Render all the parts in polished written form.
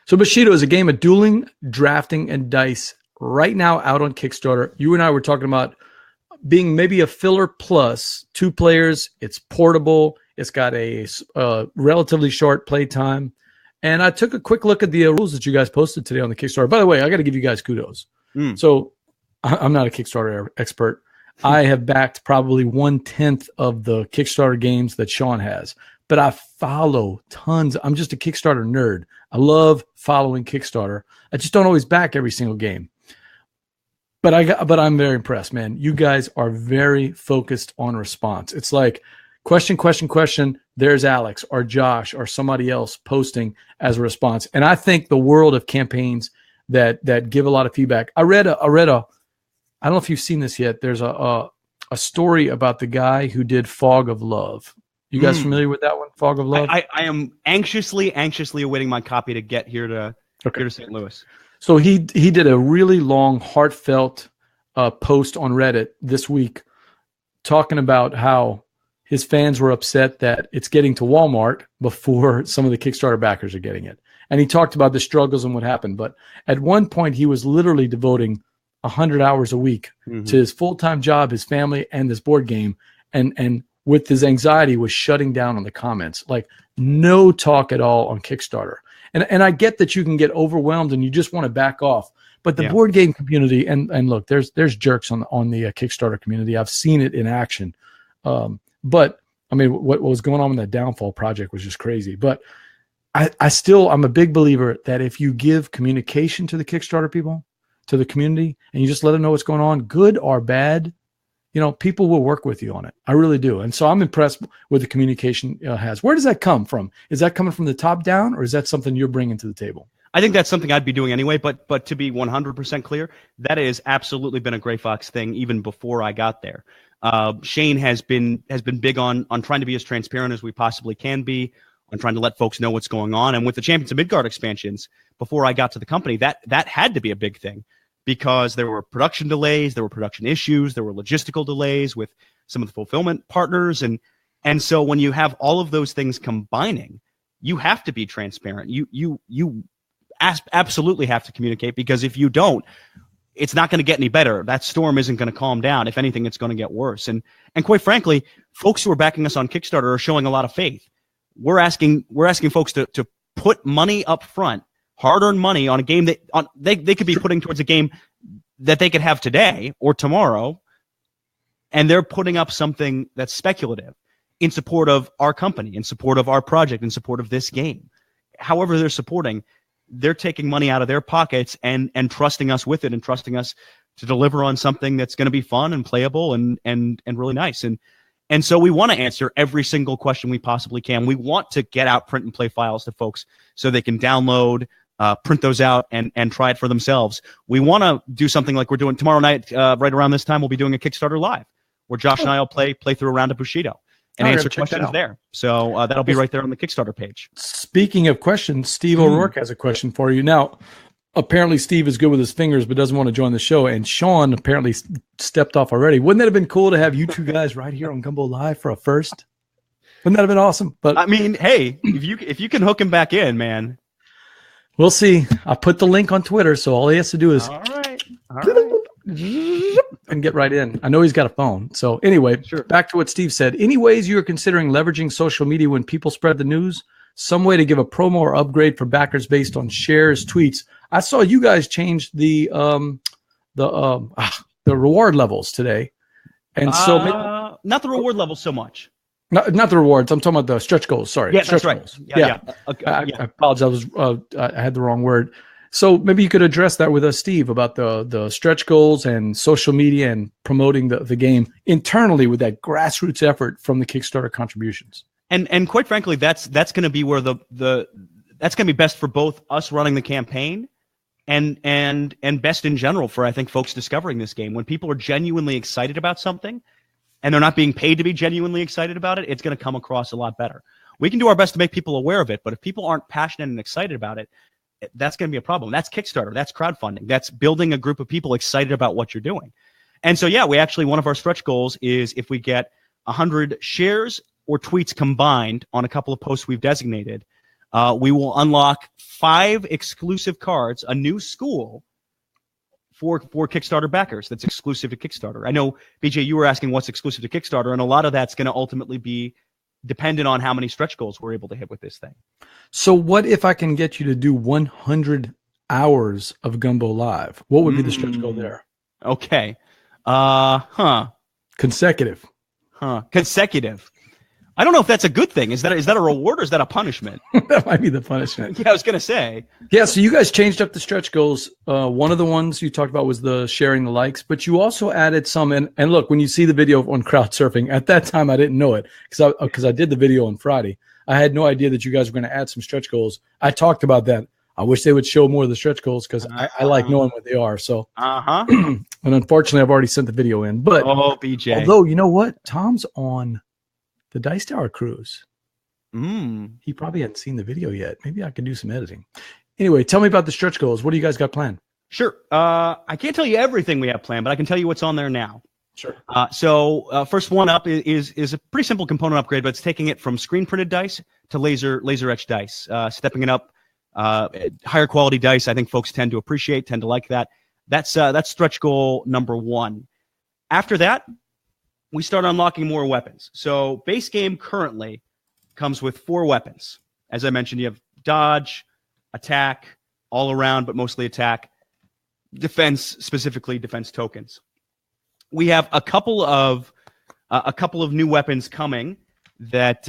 So Bushido is a game of dueling, drafting, and dice right now out on Kickstarter. You and I were talking about being maybe a filler plus, 2 players. It's portable. It's got a relatively short play time. And I took a quick look at the rules that you guys posted today on the Kickstarter. By the way, I got to give you guys kudos. So I'm not a Kickstarter expert. I have backed probably 1/10 of the Kickstarter games that Sean has, but I follow tons. I'm just a Kickstarter nerd. I love following Kickstarter. I just don't always back every single game. But I'm very impressed, man. You guys are very focused on response. It's like question, question, question. There's Alex or Josh or somebody else posting as a response. And I think the world of campaigns that give a lot of feedback. I read a I don't know if you've seen this yet. There's a story about the guy who did Fog of Love. You guys familiar with that one, Fog of Love? I am anxiously awaiting my copy to get here to St. Louis. So he did a really long, heartfelt post on Reddit this week talking about how his fans were upset that it's getting to Walmart before some of the Kickstarter backers are getting it. And he talked about the struggles and what happened. But at one point, he was literally devoting 100 hours a week to his full-time job, his family, and this board game. And with his anxiety was shutting down on the comments, like no talk at all on Kickstarter. And I get that you can get overwhelmed and you just want to back off. But the board game community, and look, there's jerks on the Kickstarter community. I've seen it in action. But I mean, what was going on in that Downfall project was just crazy. But I'm a big believer that if you give communication to the Kickstarter people, to the community, and you just let them know what's going on, good or bad, people will work with you on it. I really do. And so I'm impressed with the communication has. Where does that come from? Is that coming from the top down, or is that something you're bringing to the table? I think that's something I'd be doing anyway, but to be 100% clear, that has absolutely been a Gray Fox thing even before I got there. Shane has been big on trying to be as transparent as we possibly can be, on trying to let folks know what's going on. And with the Champions of Midgard expansions, before I got to the company, that had to be a big thing, because there were production delays, there were production issues, there were logistical delays with some of the fulfillment partners. And so when you have all of those things combining, you have to be transparent. You absolutely have to communicate, because if you don't, it's not going to get any better. That storm isn't going to calm down. If anything, it's going to get worse. And quite frankly, folks who are backing us on Kickstarter are showing a lot of faith. We're asking folks to put money up front, hard-earned money on a game that they could be putting towards a game that they could have today or tomorrow, and they're putting up something that's speculative in support of our company, in support of our project, in support of this game. However they're supporting, they're taking money out of their pockets and trusting us with it, and trusting us to deliver on something that's going to be fun and playable and really nice. And so we want to answer every single question we possibly can. We want to get out print and play files to folks so they can download, print those out and try it for themselves. We want to do something like we're doing tomorrow night, right around this time. We'll be doing a Kickstarter live where Josh and I will play through a round of Bushido and answer questions there. So that'll be right there on the Kickstarter page. Speaking of questions, Steve O'Rourke has a question for you. Now, apparently Steve is good with his fingers but doesn't want to join the show, and Sean apparently stepped off already. Wouldn't that have been cool to have you two guys right here on Gumbo Live for a first? Wouldn't that have been awesome? But I mean, hey, if you can hook him back in, man. We'll see. I put the link on Twitter, so all he has to do is all right. and get right in. I know he's got a phone. So anyway, Back to what Steve said. Any ways you are considering leveraging social media when people spread the news? Some way to give a promo or upgrade for backers based on shares, tweets. I saw you guys change the reward levels today, and so not the reward levels so much. Not the rewards. I'm talking about the stretch goals. Sorry. Yeah, stretch that's right. goals. Yeah. I apologize. I had the wrong word. So maybe you could address that with us, Steve, about the stretch goals and social media and promoting the game internally with that grassroots effort from the Kickstarter contributions. And quite frankly, that's going to be where that's going to be best for both us running the campaign and best in general for, I think, folks discovering this game. When people are genuinely excited about something and they're not being paid to be genuinely excited about it, it's going to come across a lot better. We can do our best to make people aware of it, but if people aren't passionate and excited about it, that's going to be a problem. That's Kickstarter. That's crowdfunding. That's building a group of people excited about what you're doing. And so, yeah, one of our stretch goals is if we get 100 shares or tweets combined on a couple of posts we've designated, we will unlock 5 exclusive cards, a new school for Kickstarter backers that's exclusive to Kickstarter. I know, BJ, you were asking what's exclusive to Kickstarter, and a lot of that's going to ultimately be dependent on how many stretch goals we're able to hit with this thing. So what if I can get you to do 100 hours of Gumbo Live? What would be the stretch goal there? Okay. Consecutive. Consecutive. I don't know if that's a good thing. Is that a reward or is that a punishment? That might be the punishment. Yeah, I was going to say. Yeah, so you guys changed up the stretch goals. One of the ones you talked about was the sharing the likes, but you also added some. And look, when you see the video on crowd surfing, at that time I didn't know it because I did the video on Friday. I had no idea that you guys were going to add some stretch goals. I talked about that. I wish they would show more of the stretch goals because I like knowing what they are. So, and unfortunately, I've already sent the video in. But BJ. Although, you know what? Tom's on the Dice Tower cruise. He probably hadn't seen the video yet. Maybe I can do some editing. Anyway, tell me about the stretch goals. What do you guys got planned? Sure. I can't tell you everything we have planned, but I can tell you what's on there now. Sure. So first one up is a pretty simple component upgrade, but it's taking it from screen printed dice to laser etched dice, stepping it up, higher quality dice. I think folks tend to like that. That's stretch goal number 1. After that, we start unlocking more weapons. So base game currently comes with 4 weapons. As I mentioned, you have dodge, attack, all around, but mostly attack, defense, specifically defense tokens. We have a couple of new weapons coming that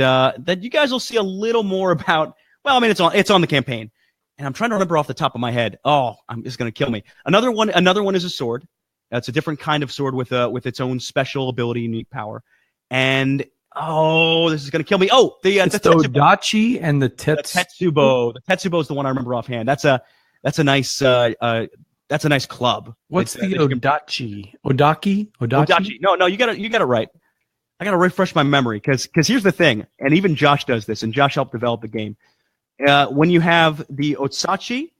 you guys will see a little more about. Well, I mean, it's on the campaign, and I'm trying to remember off the top of my head. Oh, it's going to kill me. Another one is a sword. That's a different kind of sword with its own special ability, unique power. And this is going to kill me. Oh, the Odachi and the Tetsubo. The Tetsubo is the one I remember offhand. That's a nice club. What's the Odachi? Odachi? No, you got it right. I got to refresh my memory because here's the thing, and even Josh does this, and Josh helped develop the game. When you have the Otsachi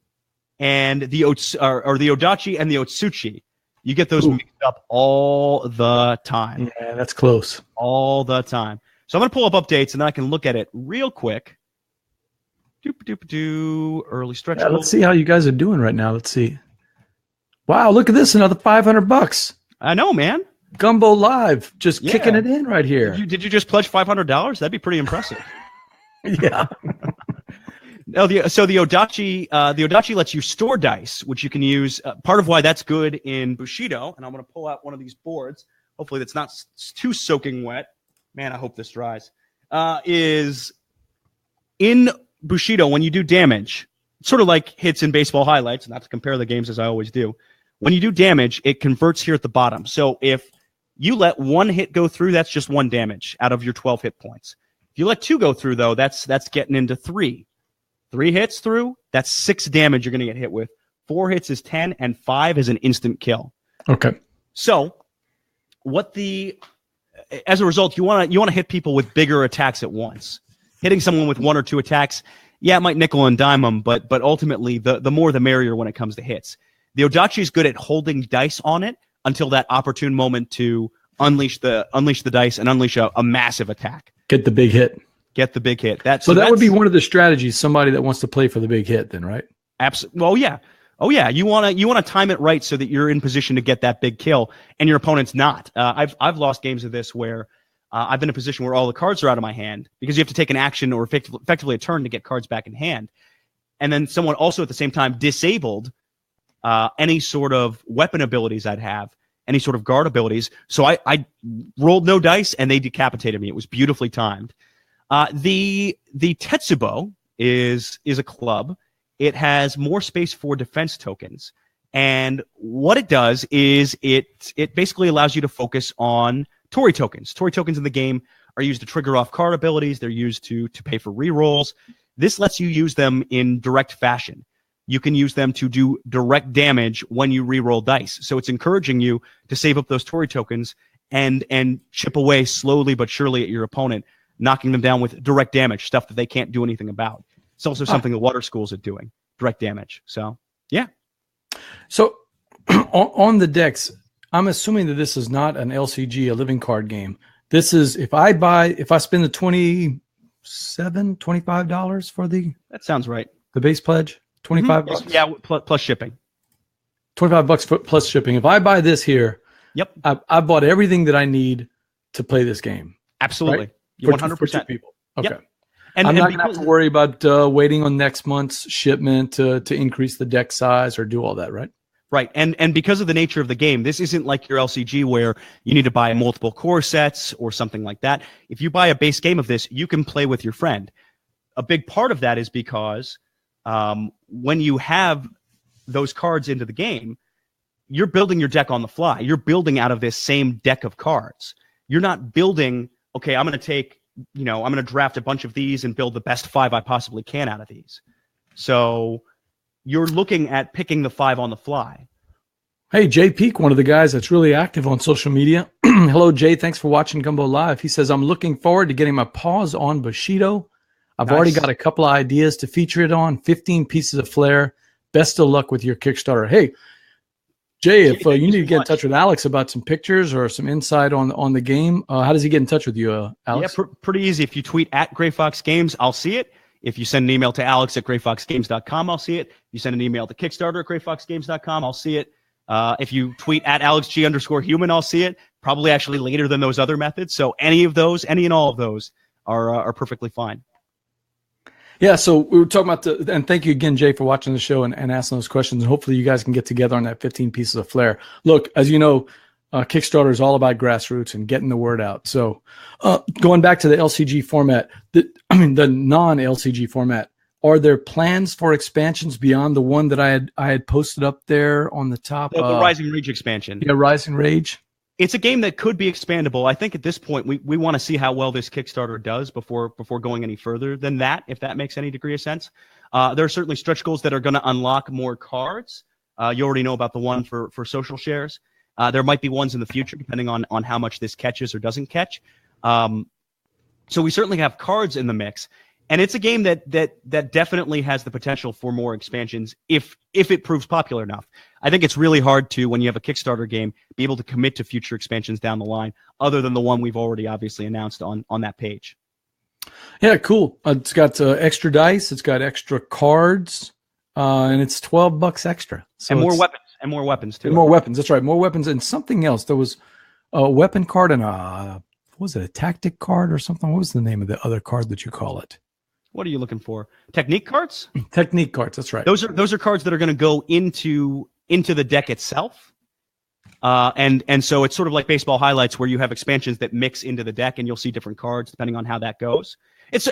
and the Odachi and the Otsuchi, you get those mixed up all the time. Yeah, that's close. All the time. So I'm going to pull up updates, and then I can look at it real quick. Early stretch. Yeah, let's see how you guys are doing right now. Let's see. Wow, look at this. Another $500. I know, man. Gumbo Live, just kicking it in right here. Did you just pledge $500? That'd be pretty impressive. Yeah. No, the Odachi lets you store dice, which you can use. Part of why that's good in Bushido, and I'm going to pull out one of these boards. Hopefully, that's not too soaking wet. Man, I hope this dries. Is in Bushido when you do damage, sort of like hits in baseball highlights. Not to compare the games as I always do. When you do damage, it converts here at the bottom. So if you let 1 hit go through, that's just 1 damage out of your 12 hit points. If you let 2 go through, though, that's getting into 3. 3 hits through, that's 6 damage you're going to get hit with. 4 hits is 10, and 5 is an instant kill. Okay. So, as a result, you want to hit people with bigger attacks at once. Hitting someone with 1 or 2 attacks, it might nickel and dime them, but ultimately, the more the merrier when it comes to hits. The Odachi is good at holding dice on it until that opportune moment to unleash the dice and unleash a massive attack. Get the big hit. Get the big hit. That would be one of the strategies. Somebody that wants to play for the big hit, then, right? Absolutely. Well, yeah. Oh, yeah. You want to time it right so that you're in position to get that big kill, and your opponent's not. I've lost games of this where I've been in a position where all the cards are out of my hand because you have to take an action or effectively a turn to get cards back in hand, and then someone also at the same time disabled any sort of weapon abilities I'd have, any sort of guard abilities. So I rolled no dice, and they decapitated me. It was beautifully timed. The Tetsubo is a club. It has more space for defense tokens. And what it does is it basically allows you to focus on Tori tokens. Tori tokens in the game are used to trigger off card abilities. They're used to pay for rerolls. This lets you use them in direct fashion. You can use them to do direct damage when you reroll dice. So it's encouraging you to save up those Tori tokens and chip away slowly but surely at your opponent, knocking them down with direct damage, stuff that they can't do anything about. It's also something the water schools are doing, direct damage. So, yeah. So on the decks, I'm assuming that this is not an LCG, a living card game. This is if I spend the $25 $25 for the sounds right. The base pledge, 25 bucks. Yeah, plus shipping. 25 bucks plus shipping. If I buy this here, yep, I bought everything that I need to play this game. Absolutely, right? 100%. For two people. Okay. Yep. And I'm not going to have to worry about waiting on next month's shipment to increase the deck size or do all that, right? Right, and because of the nature of the game, this isn't like your LCG where you need to buy multiple core sets or something like that. If you buy a base game of this, you can play with your friend. A big part of that is because when you have those cards into the game, you're building your deck on the fly. You're building out of this same deck of cards. You're not building, okay, I'm going to draft a bunch of these and build the best 5 I possibly can out of these. So you're looking at picking the 5 on the fly. Hey, Jay Peak, one of the guys that's really active on social media. Hello, Jay. Thanks for watching Gumbo Live. He says, I'm looking forward to getting my paws on Bushido. I've already got a couple of ideas to feature it on. 15 pieces of flair. Best of luck with your Kickstarter. Hey, Jay, if you need to get in touch with Alex about some pictures or some insight on the game, how does he get in touch with you, Alex? Yeah, pretty easy. If you tweet at Grey Fox Games, I'll see it. If you send an email to Alex at greyfoxgames.com, I'll see it. If you send an email to Kickstarter at greyfoxgames.com, I'll see it. If you tweet at AlexG_human, I'll see it. Probably actually later than those other methods. So any and all of those are perfectly fine. Yeah, so we were talking about and thank you again, Jay, for watching the show and asking those questions. And hopefully you guys can get together on that 15 pieces of flair. Look, as you know, Kickstarter is all about grassroots and getting the word out. So going back to the LCG format, the non-LCG format, are there plans for expansions beyond the one that I had posted up there on the top? The Rising Rage expansion. Yeah, Rising Rage. It's a game that could be expandable. I think at this point we want to see how well this Kickstarter does before going any further than that, if that makes any degree of sense. There are certainly stretch goals that are going to unlock more cards. You already know about the one for social shares. There might be ones in the future, depending on how much this catches or doesn't catch. So we certainly have cards in the mix. And it's a game that definitely has the potential for more expansions if it proves popular enough. I think it's really hard to, when you have a Kickstarter game, be able to commit to future expansions down the line, other than the one we've already obviously announced on that page. Yeah, cool. It's got extra dice. It's got extra cards, and it's $12 extra. So and more weapons too. And more weapons. That's right. More weapons and something else. There was a weapon card and what was it? A tactic card or something? What was the name of the other card that you call it? What are you looking for? Technique cards? Technique cards. That's right. Those are cards that are going to go into the deck itself. And so it's sort of like baseball highlights where you have expansions that mix into the deck and you'll see different cards depending on how that goes.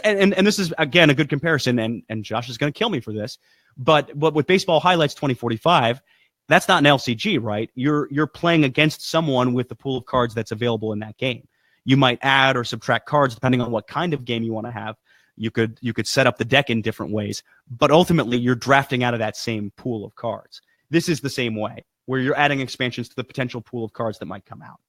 And this is again a good comparison, and Josh is going to kill me for this, but with baseball highlights 2045, that's not an LCG, right? You're playing against someone with the pool of cards that's available in that game. You might add or subtract cards depending on what kind of game you want to have. You could set up the deck in different ways, but ultimately you're drafting out of that same pool of cards. This is the same way, where you're adding expansions to the potential pool of cards that might come out.